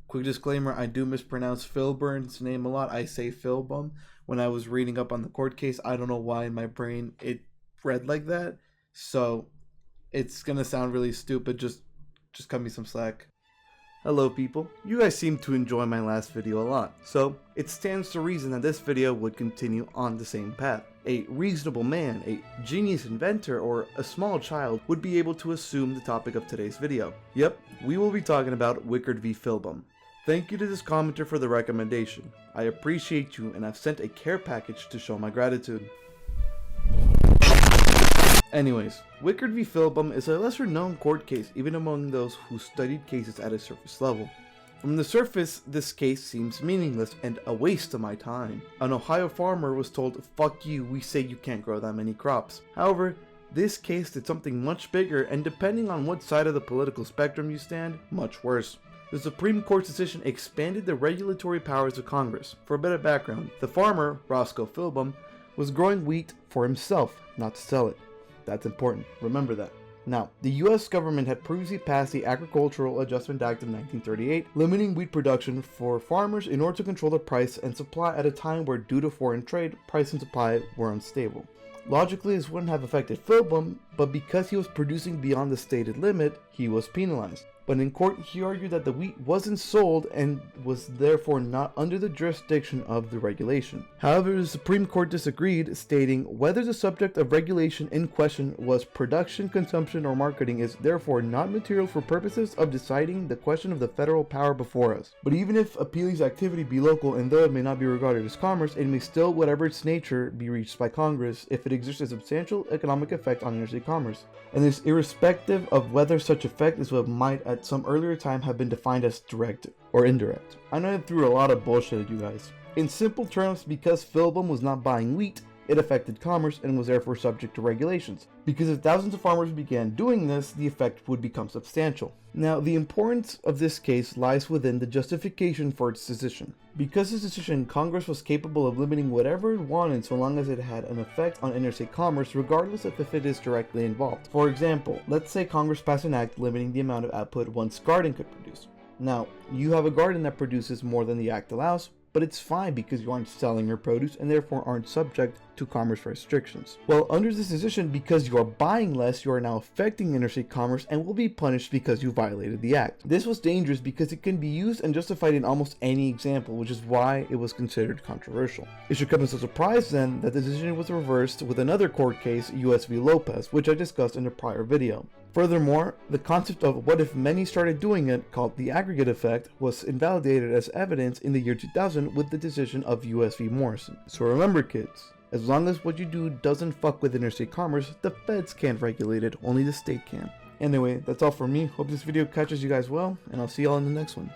Quick disclaimer, I do mispronounce Filburn's name a lot. I say Filbum. When I was reading up on the court case, I don't know why in my brain it read like that. So it's gonna sound really stupid. Just cut me some slack. Hello people, you guys seem to enjoy my last video a lot, so it stands to reason that this video would continue on the same path. A reasonable man, a genius inventor, or a small child would be able to assume the topic of today's video. Yep, we will be talking about Wickard v. Filburn. Thank you to this commenter for the recommendation. I appreciate you and I've sent a care package to show my gratitude. Anyways, Wickard v. Filburn is a lesser known court case even among those who studied cases at a surface level. From the surface, this case seems meaningless and a waste of my time. An Ohio farmer was told, "Fuck you, we say you can't grow that many crops." However, this case did something much bigger and, depending on what side of the political spectrum you stand, much worse. The Supreme Court's decision expanded the regulatory powers of Congress. For a bit of background, the farmer, Roscoe Filburn, was growing wheat for himself, not to sell it. That's important, remember that. Now, the US government had previously passed the Agricultural Adjustment Act of 1938, limiting wheat production for farmers in order to control the price and supply at a time where, due to foreign trade, price and supply were unstable. Logically, this wouldn't have affected Filburn, but because he was producing beyond the stated limit, he was penalized. But in court, he argued that the wheat wasn't sold and was therefore not under the jurisdiction of the regulation. However, the Supreme Court disagreed, stating whether the subject of regulation in question was production, consumption, or marketing is therefore not material for purposes of deciding the question of the federal power before us. But even if Appeal's activity be local and though it may not be regarded as commerce, it may still, whatever its nature, be reached by Congress if it exerts a substantial economic effect on interstate commerce. And this irrespective of whether such effect is what might at some earlier time have been defined as direct or indirect. I know I threw a lot of bullshit at you guys. In simple terms, because Filburn was not buying wheat, it affected commerce and was therefore subject to regulations. Because if thousands of farmers began doing this, the effect would become substantial. Now, the importance of this case lies within the justification for its decision. Because this decision, Congress was capable of limiting whatever it wanted so long as it had an effect on interstate commerce, regardless of if it is directly involved. For example, let's say Congress passed an act limiting the amount of output one's garden could produce. Now, you have a garden that produces more than the act allows, but it's fine because you aren't selling your produce and therefore aren't subject to commerce restrictions. Well, under this decision, because you are buying less, you are now affecting interstate commerce and will be punished because you violated the act. This was dangerous because it can be used and justified in almost any example, which is why it was considered controversial. It should come as a surprise then that the decision was reversed with another court case, US v. Lopez, which I discussed in a prior video. Furthermore, the concept of what if many started doing it, called the aggregate effect, was invalidated as evidence in the year 2000 with the decision of US v. Morrison. So remember kids, as long as what you do doesn't fuck with interstate commerce, the feds can't regulate it, only the state can. Anyway, that's all for me. Hope this video catches you guys well, and I'll see y'all in the next one.